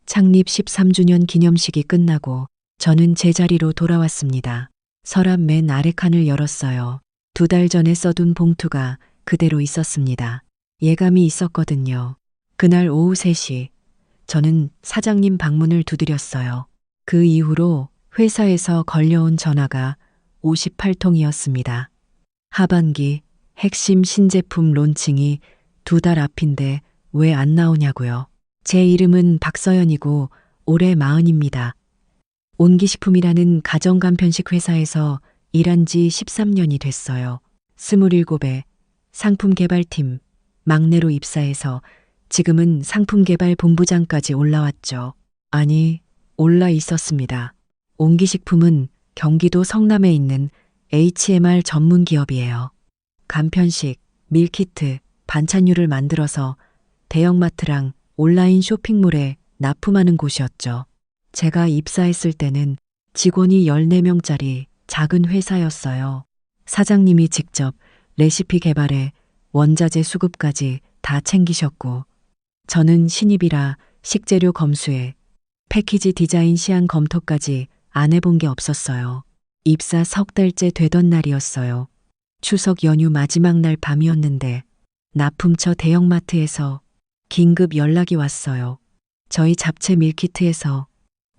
창립 13주년 기념식이 끝나고 저는 제자리로 돌아왔습니다. 서랍 맨 아래 칸을 열었어요. 2달 전에 써둔 봉투가 그대로 있었습니다. 예감이 있었거든요. 그날 오후 3시, 저는 사장님 방문을 두드렸어요. 그 이후로 회사에서 걸려온 전화가 58통이었습니다. 하반기 핵심 신제품 론칭이 2달 앞인데 왜 안 나오냐고요. 제 이름은 박서연이고 올해 40입니다. 온기식품이라는 가정간편식 회사에서 일한 지 13년이 됐어요. 27에 상품 개발팀 막내로 입사해서 지금은 상품 개발 본부장까지 올라왔죠. 아니, 올라 있었습니다. 온기식품은 경기도 성남에 있는 HMR 전문 기업이에요. 간편식, 밀키트, 반찬류를 만들어서 대형마트랑 온라인 쇼핑몰에 납품하는 곳이었죠. 제가 입사했을 때는 직원이 14명짜리 작은 회사였어요. 사장님이 직접 레시피 개발에 원자재 수급까지 다 챙기셨고, 저는 신입이라 식재료 검수에 패키지 디자인 시안 검토까지 안 해본 게 없었어요. 입사 3달째 되던 날이었어요. 추석 연휴 마지막 날 밤이었는데 납품처 대형마트에서 긴급 연락이 왔어요. 저희 잡채 밀키트에서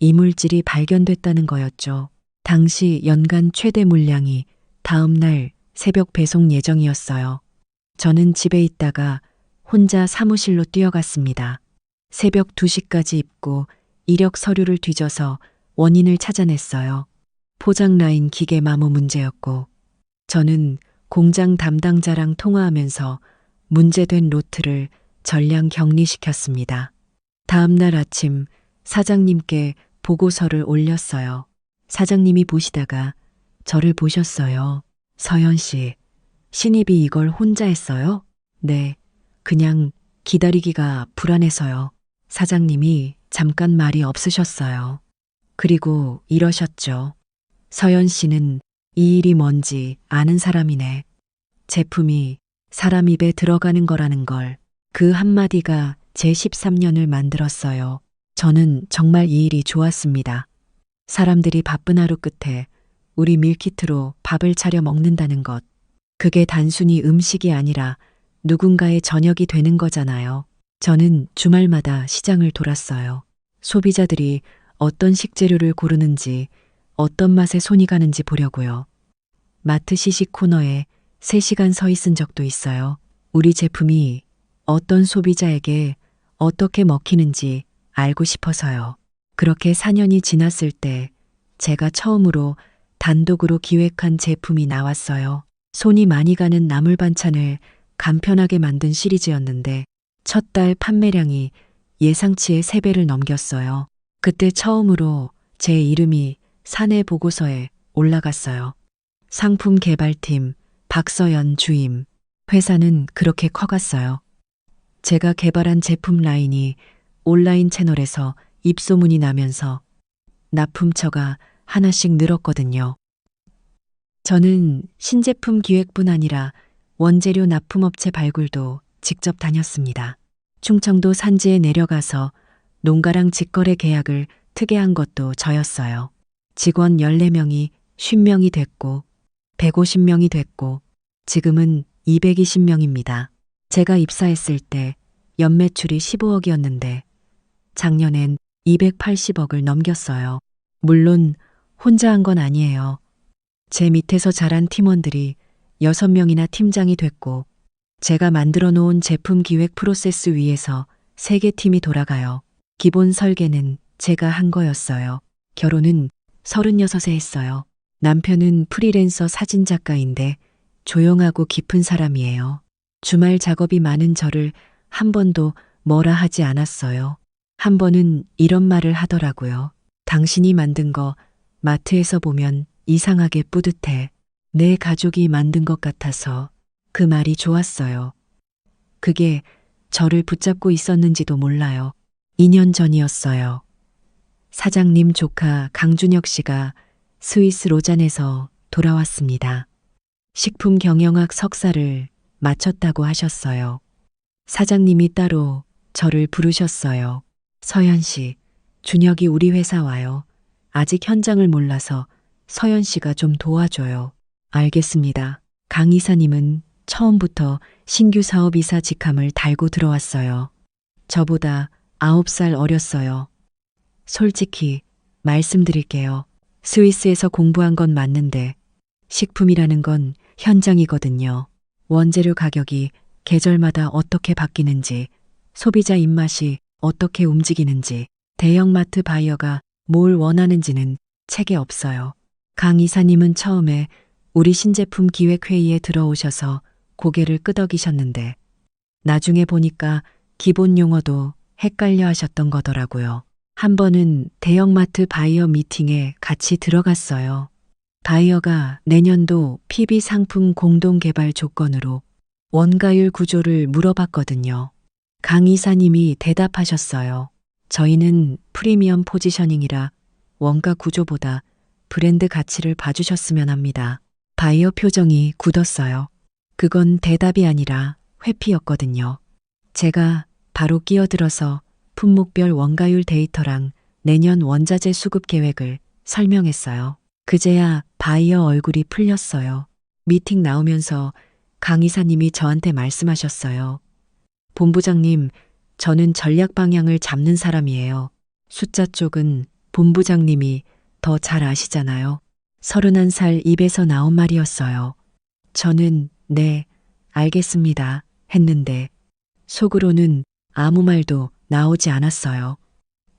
이물질이 발견됐다는 거였죠. 당시 연간 최대 물량이 다음 날 새벽 배송 예정이었어요. 저는 집에 있다가 혼자 사무실로 뛰어갔습니다. 새벽 2시까지 입고 이력 서류를 뒤져서 원인을 찾아냈어요. 포장 라인 기계 마모 문제였고, 저는 공장 담당자랑 통화하면서 문제된 로트를 전량 격리시켰습니다. 다음 날 아침 사장님께 보고서를 올렸어요. 사장님이 보시다가 저를 보셨어요. 서연 씨, 신입이 이걸 혼자 했어요? 네, 그냥 기다리기가 불안해서요. 사장님이 잠깐 말이 없으셨어요. 그리고 이러셨죠. 서연 씨는 이 일이 뭔지 아는 사람이네. 제품이 사람 입에 들어가는 거라는 걸. 그 한마디가 제 13년을 만들었어요. 저는 정말 이 일이 좋았습니다. 사람들이 바쁜 하루 끝에 우리 밀키트로 밥을 차려 먹는다는 것. 그게 단순히 음식이 아니라 누군가의 저녁이 되는 거잖아요. 저는 주말마다 시장을 돌았어요. 소비자들이 어떤 식재료를 고르는지, 어떤 맛에 손이 가는지 보려고요. 마트 시식 코너에 3시간 서 있은 적도 있어요. 우리 제품이 어떤 소비자에게 어떻게 먹히는지 알고 싶어서요. 그렇게 4년이 지났을 때 제가 처음으로 단독으로 기획한 제품이 나왔어요. 손이 많이 가는 나물 반찬을 간편하게 만든 시리즈였는데 첫 달 판매량이 예상치의 3배를 넘겼어요. 그때 처음으로 제 이름이 사내 보고서에 올라갔어요. 상품 개발팀 박서연 주임. 회사는 그렇게 커갔어요. 제가 개발한 제품 라인이 온라인 채널에서 입소문이 나면서 납품처가 하나씩 늘었거든요. 저는 신제품 기획뿐 아니라 원재료 납품업체 발굴도 직접 다녔습니다. 충청도 산지에 내려가서 농가랑 직거래 계약을 특혜한 것도 저였어요. 직원 14명이 50명이 됐고 150명이 됐고 지금은 220명입니다. 제가 입사했을 때 연매출이 15억이었는데 작년엔 280억을 넘겼어요. 물론 혼자 한 건 아니에요. 제 밑에서 자란 팀원들이 6명이나 팀장이 됐고 제가 만들어 놓은 제품 기획 프로세스 위에서 3개 팀이 돌아가요. 기본 설계는 제가 한 거였어요. 결혼은 36에 했어요. 남편은 프리랜서 사진작가인데 조용하고 깊은 사람이에요. 주말 작업이 많은 저를 한 번도 뭐라 하지 않았어요. 한 번은 이런 말을 하더라고요. 당신이 만든 거 마트에서 보면 이상하게 뿌듯해. 내 가족이 만든 것 같아서. 그 말이 좋았어요. 그게 저를 붙잡고 있었는지도 몰라요. 2년 전이었어요. 사장님 조카 강준혁 씨가 스위스 로잔에서 돌아왔습니다. 식품 경영학 석사를 마쳤다고 하셨어요. 사장님이 따로 저를 부르셨어요. 서연 씨, 준혁이 우리 회사 와요. 아직 현장을 몰라서 서연 씨가 좀 도와줘요. 알겠습니다. 강 이사님은 처음부터 신규 사업이사 직함을 달고 들어왔어요. 저보다 9살 어렸어요. 솔직히 말씀드릴게요. 스위스에서 공부한 건 맞는데 식품이라는 건 현장이거든요. 원재료 가격이 계절마다 어떻게 바뀌는지, 소비자 입맛이 어떻게 움직이는지, 대형마트 바이어가 뭘 원하는지는 책에 없어요. 강 이사님은 처음에 우리 신제품 기획회의에 들어오셔서 고개를 끄덕이셨는데 나중에 보니까 기본 용어도 헷갈려 하셨던 거더라고요. 한 번은 대형마트 바이어 미팅에 같이 들어갔어요. 바이어가 내년도 PB 상품 공동 개발 조건으로 원가율 구조를 물어봤거든요. 강 이사님이 대답하셨어요. 저희는 프리미엄 포지셔닝이라 원가 구조보다 브랜드 가치를 봐주셨으면 합니다. 바이어 표정이 굳었어요. 그건 대답이 아니라 회피였거든요. 제가 바로 끼어들어서 품목별 원가율 데이터랑 내년 원자재 수급 계획을 설명했어요. 그제야 바이어 얼굴이 풀렸어요. 미팅 나오면서 강 이사님이 저한테 말씀하셨어요. 본부장님, 저는 전략 방향을 잡는 사람이에요. 숫자 쪽은 본부장님이 더 잘 아시잖아요. 31살 입에서 나온 말이었어요. 저는 네, 알겠습니다 했는데 속으로는 아무 말도 나오지 않았어요.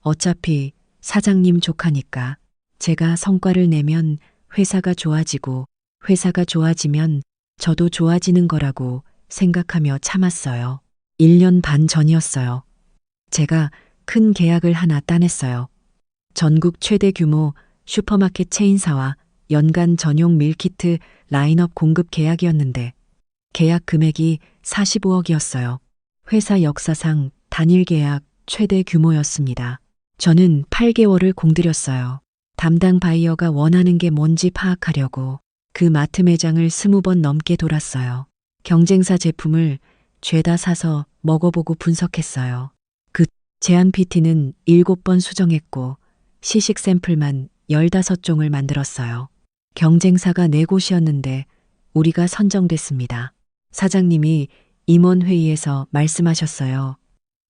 어차피 사장님 조카니까 제가 성과를 내면 회사가 좋아지고 회사가 좋아지면 저도 좋아지는 거라고 생각하며 참았어요. 1년 반 전이었어요. 제가 큰 계약을 하나 따냈어요. 전국 최대 규모 슈퍼마켓 체인사와 연간 전용 밀키트 라인업 공급 계약이었는데 계약 금액이 45억이었어요. 회사 역사상 단일 계약 최대 규모였습니다. 저는 8개월을 공들였어요. 담당 바이어가 원하는 게 뭔지 파악하려고 그 마트 매장을 20번 넘게 돌았어요. 경쟁사 제품을 죄다 사서 먹어보고 분석했어요. 그 제안 PT는 7번 수정했고 시식 샘플만 15종을 만들었어요. 경쟁사가 4곳이었는데 우리가 선정됐습니다. 사장님이 임원회의에서 말씀하셨어요.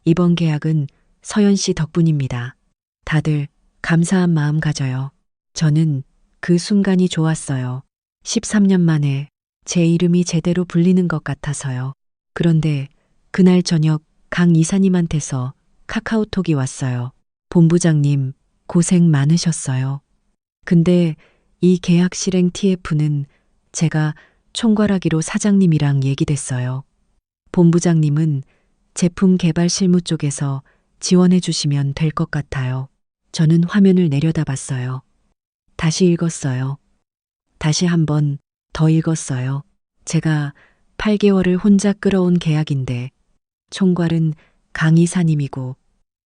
이번 계약은 서연 씨 덕분입니다. 다들 감사한 마음 가져요. 저는 그 순간이 좋았어요. 13년 만에 제 이름이 제대로 불리는 것 같아서요. 그런데 그날 저녁 강 이사님한테서 카카오톡이 왔어요. 본부장님, 고생 많으셨어요. 근데 이 계약 실행 TF는 제가 총괄하기로 사장님이랑 얘기됐어요. 본부장님은 제품 개발 실무 쪽에서 지원해 주시면 될 것 같아요. 저는 화면을 내려다봤어요. 다시 읽었어요. 다시 한 번 더 읽었어요. 제가 8개월을 혼자 끌어온 계약인데 총괄은 강 이사님이고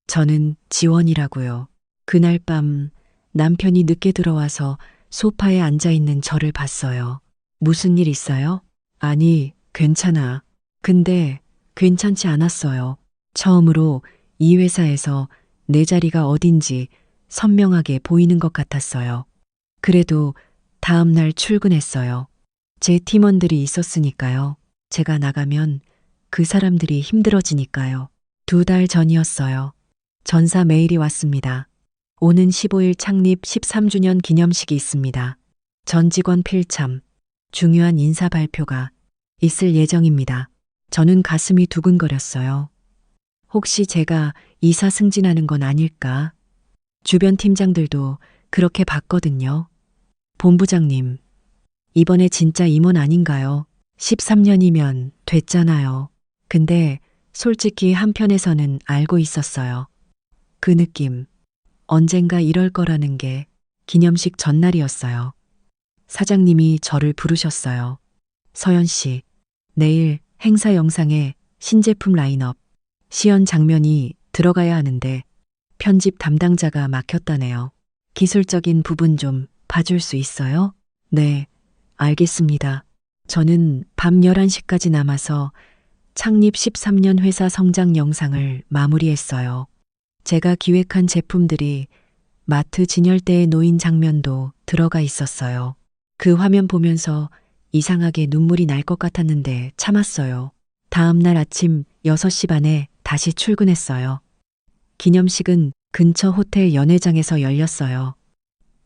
저는 지원이라고요. 그날 밤 남편이 늦게 들어와서 소파에 앉아 있는 저를 봤어요. 무슨 일 있어요? 아니, 괜찮아. 근데 괜찮지 않았어요. 처음으로 이 회사에서 내 자리가 어딘지 선명하게 보이는 것 같았어요. 그래도 다음 날 출근했어요. 제 팀원들이 있었으니까요. 제가 나가면 그 사람들이 힘들어지니까요. 2달 전이었어요. 전사 메일이 왔습니다. 오는 15일 창립 13주년 기념식이 있습니다. 전 직원 필참, 중요한 인사 발표가 있을 예정입니다. 저는 가슴이 두근거렸어요. 혹시 제가 이사 승진하는 건 아닐까? 주변 팀장들도 그렇게 봤거든요. 본부장님, 이번에 진짜 임원 아닌가요? 13년이면 됐잖아요. 근데 솔직히 한편에서는 알고 있었어요. 그 느낌, 언젠가 이럴 거라는 게 기념식 전날이었어요. 사장님이 저를 부르셨어요. 서연 씨, 내일 행사 영상에 신제품 라인업, 시연 장면이 들어가야 하는데 편집 담당자가 막혔다네요. 기술적인 부분 좀 봐줄 수 있어요? 네, 알겠습니다. 저는 밤 11시까지 남아서 창립 13년 회사 성장 영상을 마무리했어요. 제가 기획한 제품들이 마트 진열대에 놓인 장면도 들어가 있었어요. 그 화면 보면서 이상하게 눈물이 날 것 같았는데 참았어요. 다음 날 아침 6시 반에 다시 출근했어요. 기념식은 근처 호텔 연회장에서 열렸어요.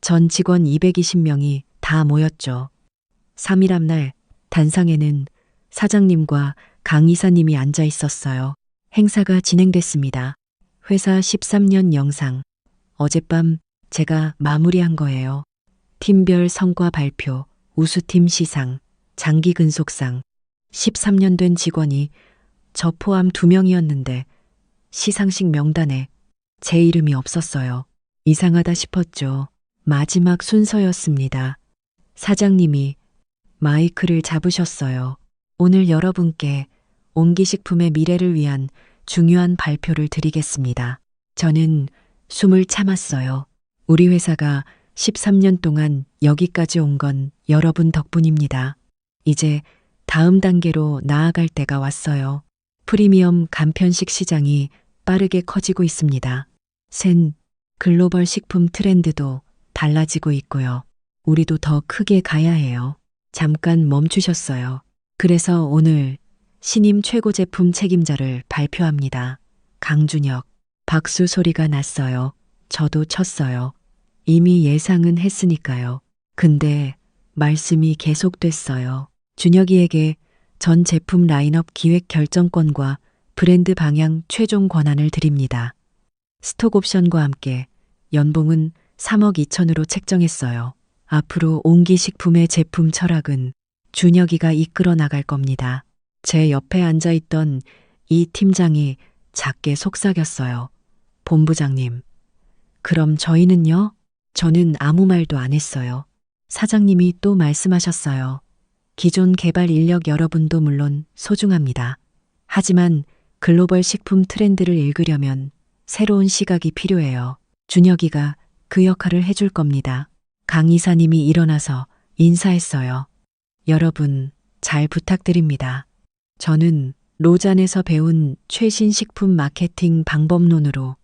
전 직원 220명이 다 모였죠. 3일 앞날 단상에는 사장님과 강 이사님이 앉아 있었어요. 행사가 진행됐습니다. 회사 13년 영상. 어젯밤 제가 마무리한 거예요. 팀별 성과 발표, 우수팀 시상, 장기 근속상. 13년 된 직원이 저 포함 2명이었는데 시상식 명단에 제 이름이 없었어요. 이상하다 싶었죠. 마지막 순서였습니다. 사장님이 마이크를 잡으셨어요. 오늘 여러분께 옹기식품의 미래를 위한 중요한 발표를 드리겠습니다. 저는 숨을 참았어요. 우리 회사가 13년 동안 여기까지 온 건 여러분 덕분입니다. 이제 다음 단계로 나아갈 때가 왔어요. 프리미엄 간편식 시장이 빠르게 커지고 있습니다. 센 글로벌 식품 트렌드도 달라지고 있고요. 우리도 더 크게 가야 해요. 잠깐 멈추셨어요. 그래서 오늘 신임 최고 제품 책임자를 발표합니다. 강준혁. 박수 소리가 났어요. 저도 쳤어요. 이미 예상은 했으니까요. 근데 말씀이 계속됐어요. 준혁이에게 전 제품 라인업 기획 결정권과 브랜드 방향 최종 권한을 드립니다. 스톡 옵션과 함께 연봉은 3억 2천으로 책정했어요. 앞으로 옹기식품의 제품 철학은 준혁이가 이끌어 나갈 겁니다. 제 옆에 앉아있던 이 팀장이 작게 속삭였어요. 본부장님, 그럼 저희는요? 저는 아무 말도 안 했어요. 사장님이 또 말씀하셨어요. 기존 개발 인력 여러분도 물론 소중합니다. 하지만 글로벌 식품 트렌드를 읽으려면 새로운 시각이 필요해요. 준혁이가 그 역할을 해줄 겁니다. 강 이사님이 일어나서 인사했어요. 여러분, 잘 부탁드립니다. 저는 로잔에서 배운 최신 식품 마케팅 방법론으로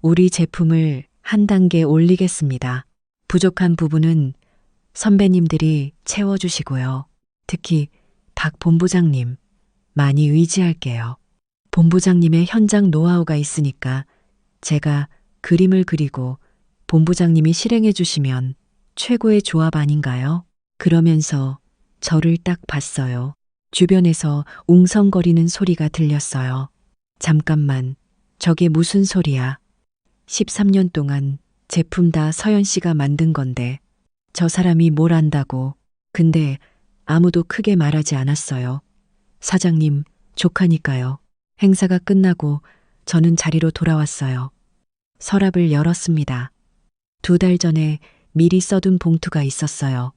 우리 제품을 한 단계 올리겠습니다. 부족한 부분은 선배님들이 채워주시고요. 특히 박 본부장님, 많이 의지할게요. 본부장님의 현장 노하우가 있으니까 제가 그림을 그리고 본부장님이 실행해 주시면 최고의 조합 아닌가요? 그러면서 저를 딱 봤어요. 주변에서 웅성거리는 소리가 들렸어요. 잠깐만, 저게 무슨 소리야? 13년 동안 제품 다 서연 씨가 만든 건데 저 사람이 뭘 안다고. 근데 아무도 크게 말하지 않았어요. 사장님, 조카니까요. 행사가 끝나고 저는 자리로 돌아왔어요. 서랍을 열었습니다. 2달 전에 미리 써둔 봉투가 있었어요.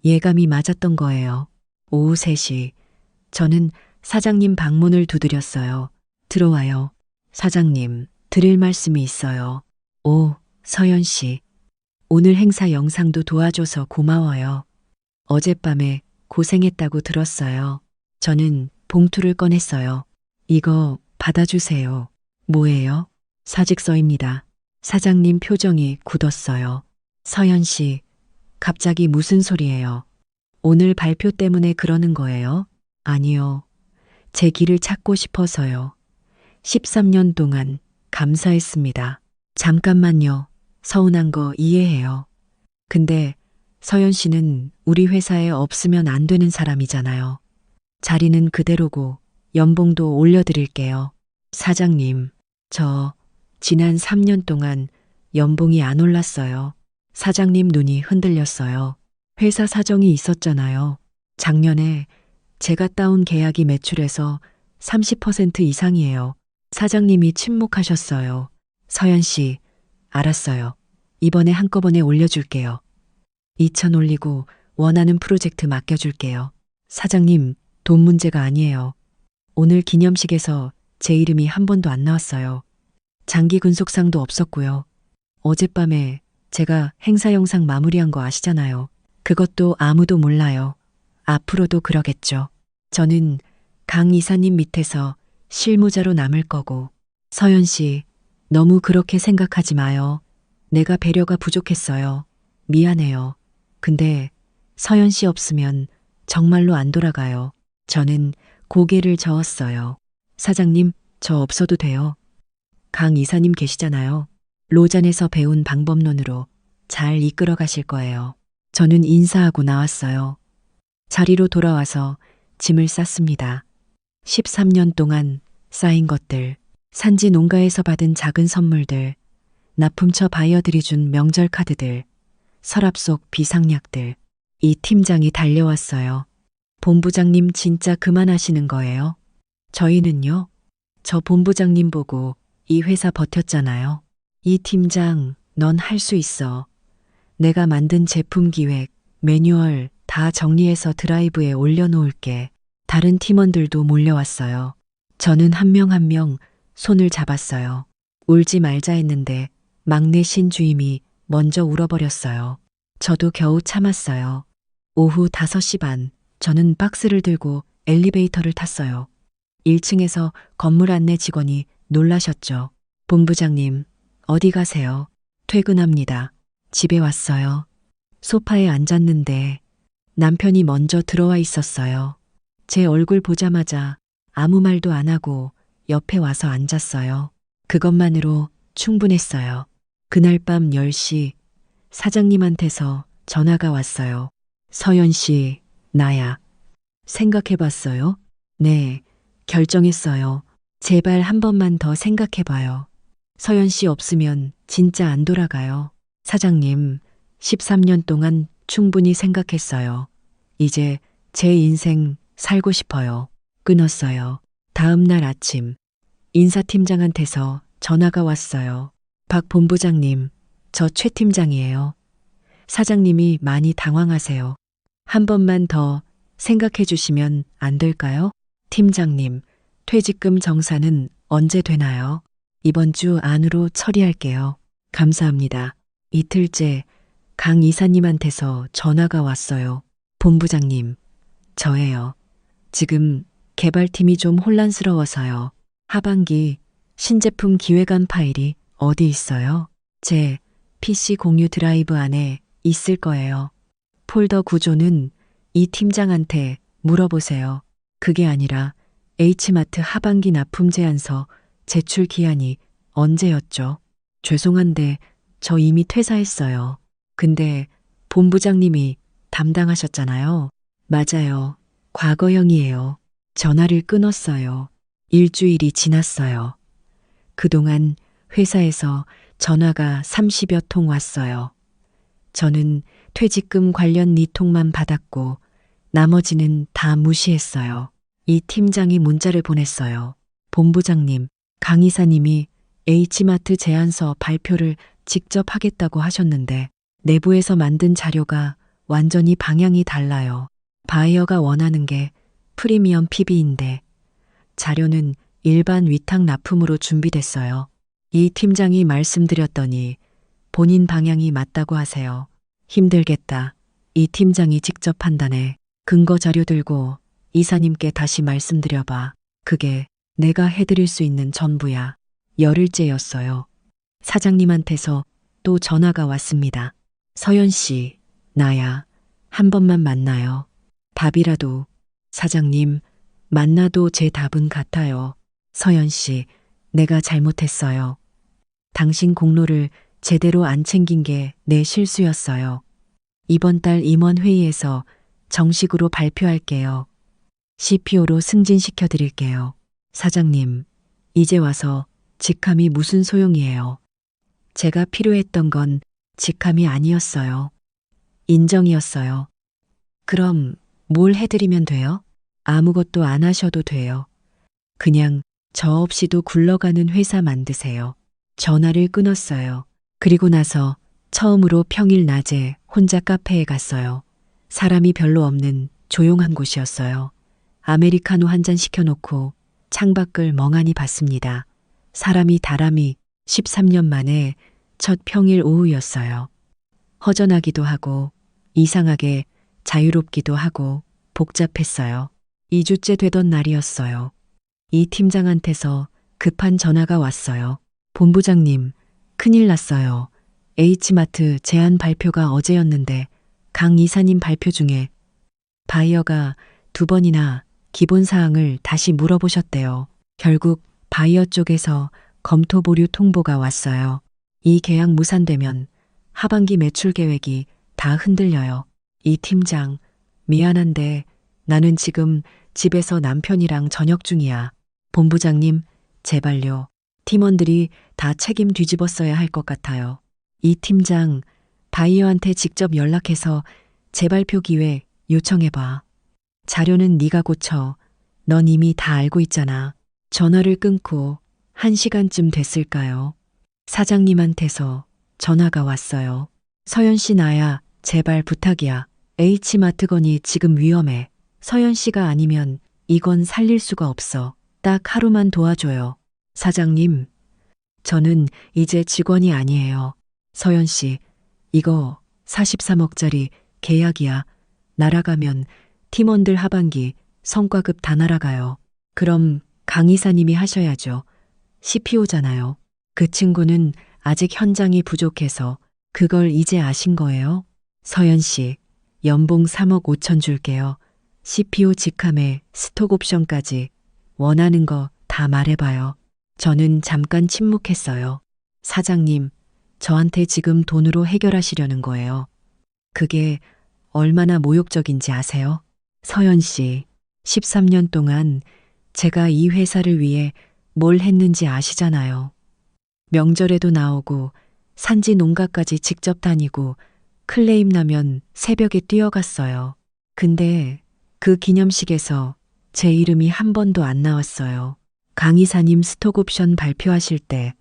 예감이 맞았던 거예요. 오후 3시, 저는 사장님 방문을 두드렸어요. 들어와요. 사장님, 드릴 말씀이 있어요. 오, 서연 씨. 오늘 행사 영상도 도와줘서 고마워요. 어젯밤에 고생했다고 들었어요. 저는 봉투를 꺼냈어요. 이거 받아주세요. 뭐예요? 사직서입니다. 사장님 표정이 굳었어요. 서연 씨, 갑자기 무슨 소리예요? 오늘 발표 때문에 그러는 거예요? 아니요. 제 길을 찾고 싶어서요. 13년 동안 감사했습니다. 잠깐만요. 서운한 거 이해해요. 근데 서연 씨는 우리 회사에 없으면 안 되는 사람이잖아요. 자리는 그대로고 연봉도 올려드릴게요. 사장님, 저 지난 3년 동안 연봉이 안 올랐어요. 사장님 눈이 흔들렸어요. 회사 사정이 있었잖아요. 작년에 제가 따온 계약이 매출에서 30% 이상이에요. 사장님이 침묵하셨어요. 서연 씨, 알았어요. 이번에 한꺼번에 올려줄게요. 2천 올리고 원하는 프로젝트 맡겨줄게요. 사장님, 돈 문제가 아니에요. 오늘 기념식에서 제 이름이 한 번도 안 나왔어요. 장기 근속상도 없었고요. 어젯밤에 제가 행사 영상 마무리한 거 아시잖아요. 그것도 아무도 몰라요. 앞으로도 그러겠죠. 저는 강 이사님 밑에서 실무자로 남을 거고, 서연 씨, 너무 그렇게 생각하지 마요. 내가 배려가 부족했어요. 미안해요. 근데 서연 씨 없으면 정말로 안 돌아가요. 저는 고개를 저었어요. 사장님, 저 없어도 돼요. 강 이사님 계시잖아요. 로잔에서 배운 방법론으로 잘 이끌어 가실 거예요. 저는 인사하고 나왔어요. 자리로 돌아와서 짐을 쌌습니다. 13년 동안 쌓인 것들, 산지 농가에서 받은 작은 선물들, 납품처 바이어들이 준 명절 카드들, 서랍 속 비상약들. 이 팀장이 달려왔어요. 본부장님 진짜 그만하시는 거예요? 저희는요? 저 본부장님 보고 이 회사 버텼잖아요. 이 팀장, 넌 할 수 있어. 내가 만든 제품 기획, 매뉴얼 다 정리해서 드라이브에 올려놓을게. 다른 팀원들도 몰려왔어요. 저는 한 명 한 명 손을 잡았어요. 울지 말자 했는데 막내 신주임이 먼저 울어버렸어요. 저도 겨우 참았어요. 오후 5시 반, 저는 박스를 들고 엘리베이터를 탔어요. 1층에서 건물 안내 직원이 놀라셨죠. 본부장님, 어디 가세요? 퇴근합니다. 집에 왔어요. 소파에 앉았는데 남편이 먼저 들어와 있었어요. 제 얼굴 보자마자 아무 말도 안 하고 옆에 와서 앉았어요. 그것만으로 충분했어요. 그날 밤 10시 사장님한테서 전화가 왔어요. 서연 씨, 나야. 생각해 봤어요? 네, 결정했어요. 제발 한 번만 더 생각해 봐요. 서연 씨 없으면 진짜 안 돌아가요. 사장님, 13년 동안 충분히 생각했어요. 이제 제 인생 살고 싶어요. 끊었어요. 다음 날 아침, 인사팀장한테서 전화가 왔어요. 박 본부장님, 저 최 팀장이에요. 사장님이 많이 당황하세요. 한 번만 더 생각해 주시면 안 될까요? 팀장님, 퇴직금 정산은 언제 되나요? 이번 주 안으로 처리할게요. 감사합니다. 이틀째 강 이사님한테서 전화가 왔어요. 본부장님, 저예요. 지금 개발팀이 좀 혼란스러워서요. 하반기 신제품 기획안 파일이 어디 있어요? 제 PC 공유 드라이브 안에 있을 거예요. 폴더 구조는 이 팀장한테 물어보세요. 그게 아니라 H마트 하반기 납품 제안서 제출 기한이 언제였죠? 죄송한데 저 이미 퇴사했어요. 근데 본부장님이 담당하셨잖아요. 맞아요. 과거형이에요. 전화를 끊었어요. 일주일이 지났어요. 그동안 회사에서 전화가 30여 통 왔어요. 저는 퇴직금 관련 4통만 받았고 나머지는 다 무시했어요. 이 팀장이 문자를 보냈어요. 본부장님, 강 이사님이 H마트 제안서 발표를 직접 하겠다고 하셨는데 내부에서 만든 자료가 완전히 방향이 달라요. 바이어가 원하는 게 프리미엄 PB인데 자료는 일반 위탁 납품으로 준비됐어요. 이 팀장이 말씀드렸더니 본인 방향이 맞다고 하세요. 힘들겠다. 이 팀장이 직접 판단해. 근거 자료 들고 이사님께 다시 말씀드려봐. 그게 내가 해드릴 수 있는 전부야. 열흘째였어요. 사장님한테서 또 전화가 왔습니다. 서연 씨, 나야. 한 번만 만나요. 답이라도. 사장님, 만나도 제 답은 같아요. 서연 씨, 내가 잘못했어요. 당신 공로를 제대로 안 챙긴 게 내 실수였어요. 이번 달 임원 회의에서 정식으로 발표할게요. CPO로 승진시켜 드릴게요. 사장님, 이제 와서 직함이 무슨 소용이에요. 제가 필요했던 건 직함이 아니었어요. 인정이었어요. 그럼 뭘 해드리면 돼요? 아무것도 안 하셔도 돼요. 그냥 저 없이도 굴러가는 회사 만드세요. 전화를 끊었어요. 그리고 나서 처음으로 평일 낮에 혼자 카페에 갔어요. 사람이 별로 없는 조용한 곳이었어요. 아메리카노 한 잔 시켜놓고 창밖을 멍하니 봤습니다. 사람이 다람이 13년 만에 첫 평일 오후였어요. 허전하기도 하고 이상하게 자유롭기도 하고 복잡했어요. 2주째 되던 날이었어요. 이 팀장한테서 급한 전화가 왔어요. 본부장님, 큰일 났어요. H마트 제안 발표가 어제였는데 강 이사님 발표 중에 바이어가 2번이나 기본 사항을 다시 물어보셨대요. 결국 바이어 쪽에서 검토 보류 통보가 왔어요. 이 계약 무산되면 하반기 매출 계획이 다 흔들려요. 이 팀장, 미안한데 나는 지금 집에서 남편이랑 저녁 중이야. 본부장님, 제발요. 팀원들이 다 책임 뒤집었어야 할 것 같아요. 이 팀장, 바이어한테 직접 연락해서 재발표 기회 요청해봐. 자료는 네가 고쳐. 넌 이미 다 알고 있잖아. 전화를 끊고 1시간쯤 됐을까요? 사장님한테서 전화가 왔어요. 서연 씨 나야, 제발 부탁이야. H마트건이 지금 위험해. 서연 씨가 아니면 이건 살릴 수가 없어. 딱 하루만 도와줘요. 사장님, 저는 이제 직원이 아니에요. 서연 씨, 이거 43억짜리 계약이야. 날아가면 팀원들 하반기 성과급 다 날아가요. 그럼 강 이사님이 하셔야죠. CPO잖아요. 그 친구는 아직 현장이 부족해서 그걸 이제 아신 거예요? 서연 씨, 연봉 3억 5천 줄게요. CPO 직함에 스톡 옵션까지 원하는 거 다 말해봐요. 저는 잠깐 침묵했어요. 사장님, 저한테 지금 돈으로 해결하시려는 거예요. 그게 얼마나 모욕적인지 아세요? 서연 씨, 13년 동안 제가 이 회사를 위해 뭘 했는지 아시잖아요. 명절에도 나오고 산지 농가까지 직접 다니고 클레임 나면 새벽에 뛰어갔어요. 근데 그 기념식에서 제 이름이 한 번도 안 나왔어요. 강 이사님 스톡옵션 발표하실 때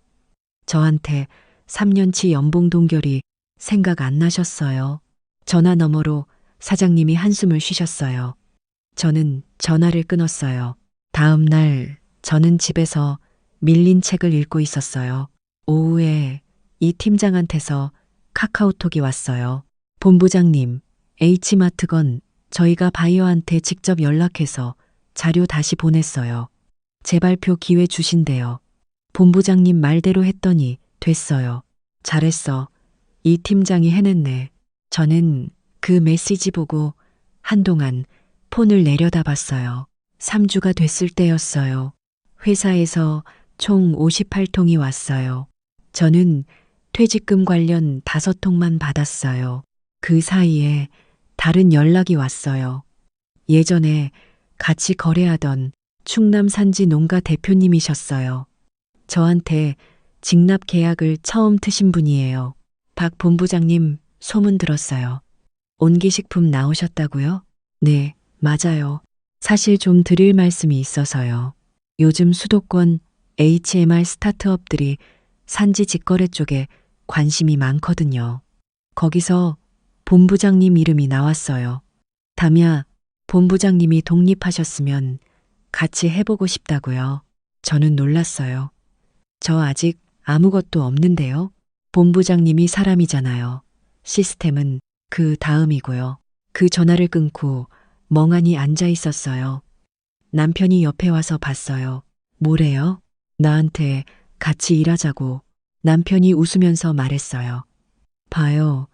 저한테 3년치 연봉 동결이 생각 안 나셨어요. 전화 너머로 사장님이 한숨을 쉬셨어요. 저는 전화를 끊었어요. 다음 날 저는 집에서 밀린 책을 읽고 있었어요. 오후에 이 팀장한테서 카카오톡이 왔어요. 본부장님, H마트건 저희가 바이어한테 직접 연락해서 자료 다시 보냈어요. 재발표 기회 주신대요. 본부장님 말대로 했더니 됐어요. 잘했어. 이 팀장이 해냈네. 저는 그 메시지 보고 한동안 폰을 내려다봤어요. 3주가 됐을 때였어요. 회사에서 총 58통이 왔어요. 저는 퇴직금 관련 5통만 받았어요. 그 사이에 다른 연락이 왔어요. 예전에 같이 거래하던 충남 산지 농가 대표님이셨어요. 저한테 직납 계약을 처음 트신 분이에요. 박 본부장님 소문 들었어요. 온기식품 나오셨다고요? 네, 맞아요. 사실 좀 드릴 말씀이 있어서요. 요즘 수도권 HMR 스타트업들이 산지 직거래 쪽에 관심이 많거든요. 거기서 본부장님 이름이 나왔어요. 담야 본부장님이 독립하셨으면 같이 해보고 싶다고요. 저는 놀랐어요. 저 아직 아무것도 없는데요. 본부장님이 사람이잖아요. 시스템은 그 다음이고요. 그 전화를 끊고 멍하니 앉아 있었어요. 남편이 옆에 와서 봤어요. 뭐래요? 나한테 같이 일하자고. 남편이 웃으면서 말했어요. 봐요.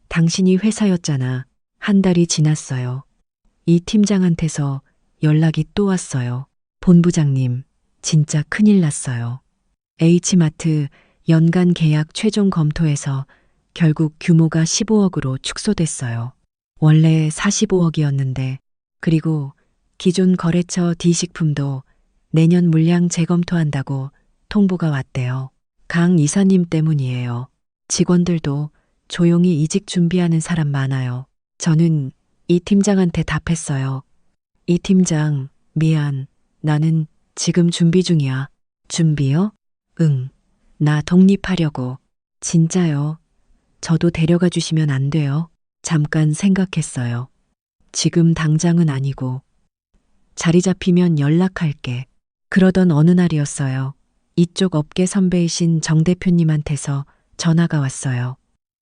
당신이 회사였잖아. 한 달이 지났어요. 이 팀장한테서 연락이 또 왔어요. 본부장님, 진짜 큰일 났어요. H마트 연간 계약 최종 검토에서 결국 규모가 15억으로 축소됐어요. 원래 45억이었는데, 그리고 기존 거래처 D식품도 내년 물량 재검토한다고 통보가 왔대요. 강 이사님 때문이에요. 직원들도 조용히 이직 준비하는 사람 많아요. 저는 이 팀장한테 답했어요. 이 팀장, 미안. 나는 지금 준비 중이야. 준비요? 응. 나 독립하려고. 진짜요? 저도 데려가 주시면 안 돼요? 잠깐 생각했어요. 지금 당장은 아니고. 자리 잡히면 연락할게. 그러던 어느 날이었어요. 이쪽 업계 선배이신 정 대표님한테서 전화가 왔어요.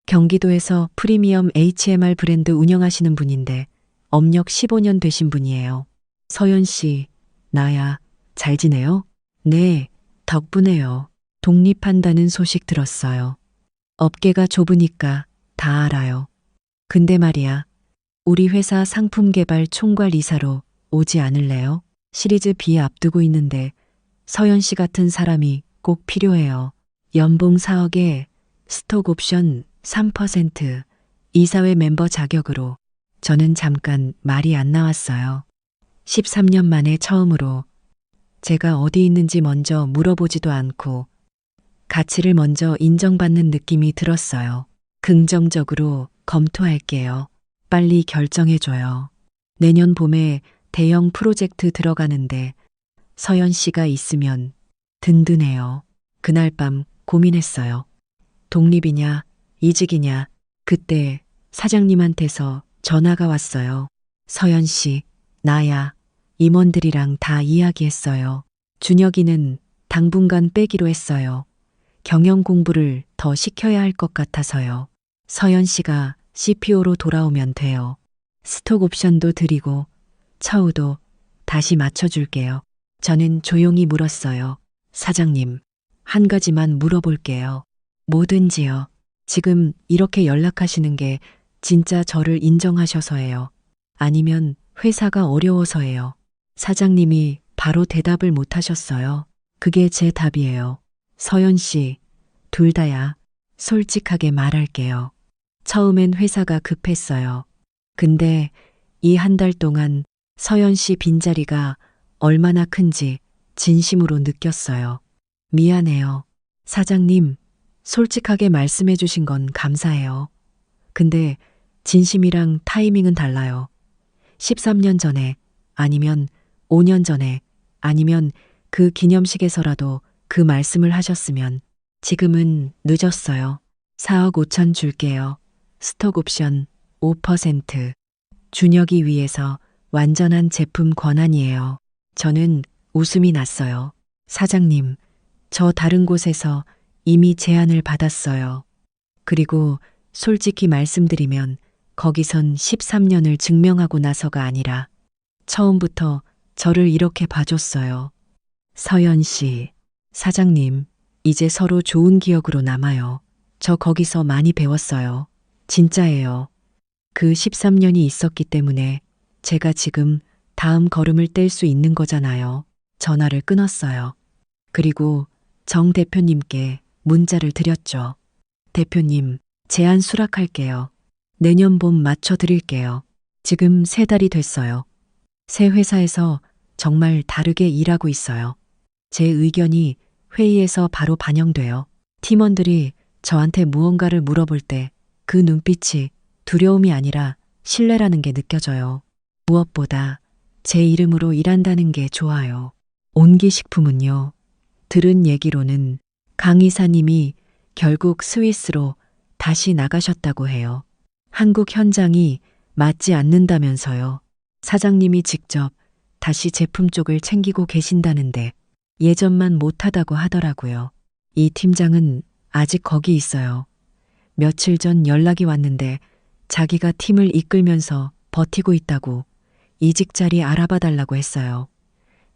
경기도에서 프리미엄 HMR 브랜드 운영하시는 분인데 업력 15년 되신 분이에요. 서연 씨, 나야. 잘 지내요? 네, 덕분에요. 독립한다는 소식 들었어요. 업계가 좁으니까 다 알아요. 근데 말이야, 우리 회사 상품 개발 총괄 이사로 오지 않을래요? 시리즈 B 앞두고 있는데 서연 씨 같은 사람이 꼭 필요해요. 연봉 4억에 스톡 옵션 3%, 이사회 멤버 자격으로. 저는 잠깐 말이 안 나왔어요. 13년 만에 처음으로 제가 어디 있는지 먼저 물어보지도 않고 가치를 먼저 인정받는 느낌이 들었어요. 긍정적으로 검토할게요. 빨리 결정해줘요. 내년 봄에 대형 프로젝트 들어가는데 서연 씨가 있으면 든든해요. 그날 밤 고민했어요. 독립이냐, 이직이냐. 그때 사장님한테서 전화가 왔어요. 서연 씨, 나야. 임원들이랑 다 이야기했어요. 준혁이는 당분간 빼기로 했어요. 경영 공부를 더 시켜야 할 것 같아서요. 서연 씨가 CPO로 돌아오면 돼요. 스톡 옵션도 드리고 처우도 다시 맞춰줄게요. 저는 조용히 물었어요. 사장님, 한 가지만 물어볼게요. 뭐든지요. 지금 이렇게 연락하시는 게 진짜 저를 인정하셔서예요. 아니면 회사가 어려워서예요. 사장님이 바로 대답을 못 하셨어요. 그게 제 답이에요. 서연 씨, 둘 다야. 솔직하게 말할게요. 처음엔 회사가 급했어요. 근데 이 한 달 동안 서연 씨 빈자리가 얼마나 큰지 진심으로 느꼈어요. 미안해요. 사장님, 솔직하게 말씀해 주신 건 감사해요. 근데 진심이랑 타이밍은 달라요. 13년 전에, 아니면 5년 전에, 아니면 그 기념식에서라도 그 말씀을 하셨으면 지금은 늦었어요. 4억 5천 줄게요. 스톡 옵션 5%. 준혁이 위해서 완전한 제품 권한이에요. 저는 웃음이 났어요. 사장님, 저 다른 곳에서 이미 제안을 받았어요. 그리고 솔직히 말씀드리면 거기선 13년을 증명하고 나서가 아니라 처음부터 저를 이렇게 봐줬어요. 서연 씨, 사장님, 이제 서로 좋은 기억으로 남아요. 저 거기서 많이 배웠어요. 진짜예요. 그 13년이 있었기 때문에 제가 지금 다음 걸음을 뗄 수 있는 거잖아요. 전화를 끊었어요. 그리고 정 대표님께 문자를 드렸죠. 대표님, 제안 수락할게요. 내년 봄 맞춰드릴게요. 지금 3달이 됐어요. 새 회사에서 정말 다르게 일하고 있어요. 제 의견이 회의에서 바로 반영돼요. 팀원들이 저한테 무언가를 물어볼 때 그 눈빛이 두려움이 아니라 신뢰라는 게 느껴져요. 무엇보다 제 이름으로 일한다는 게 좋아요. 온기식품은요. 들은 얘기로는 강 이사님이 결국 스위스로 다시 나가셨다고 해요. 한국 현장이 맞지 않는다면서요. 사장님이 직접 다시 제품 쪽을 챙기고 계신다는데 예전만 못하다고 하더라고요. 이 팀장은 아직 거기 있어요. 며칠 전 연락이 왔는데 자기가 팀을 이끌면서 버티고 있다고 이직 자리 알아봐 달라고 했어요.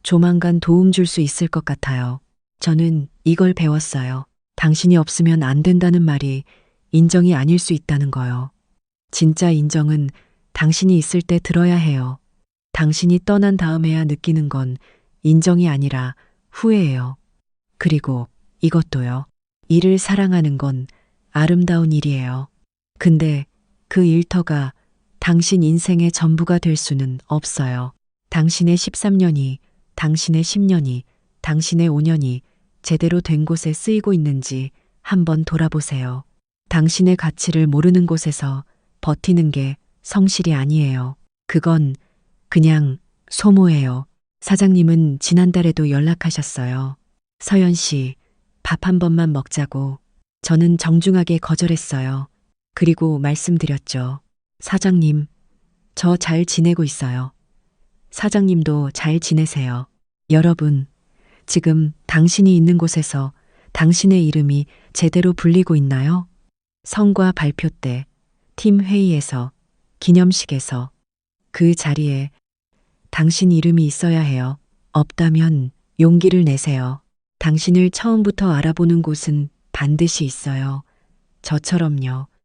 조만간 도움 줄 수 있을 것 같아요. 저는 이걸 배웠어요. 당신이 없으면 안 된다는 말이 인정이 아닐 수 있다는 거요. 진짜 인정은 당신이 있을 때 들어야 해요. 당신이 떠난 다음에야 느끼는 건 인정이 아니라 후회예요. 그리고 이것도요. 일을 사랑하는 건 아름다운 일이에요. 근데 그 일터가 당신 인생의 전부가 될 수는 없어요. 당신의 13년이, 당신의 10년이, 당신의 5년이 제대로 된 곳에 쓰이고 있는지 한번 돌아보세요. 당신의 가치를 모르는 곳에서 버티는 게 성실이 아니에요. 그건 그냥 소모예요. 사장님은 지난달에도 연락하셨어요. 서연 씨, 밥 한 번만 먹자고. 저는 정중하게 거절했어요. 그리고 말씀드렸죠. 사장님, 저 잘 지내고 있어요. 사장님도 잘 지내세요. 여러분, 지금 당신이 있는 곳에서 당신의 이름이 제대로 불리고 있나요? 성과 발표 때, 팀 회의에서, 기념식에서, 그 자리에 당신 이름이 있어야 해요. 없다면 용기를 내세요. 당신을 처음부터 알아보는 곳은 반드시 있어요. 저처럼요.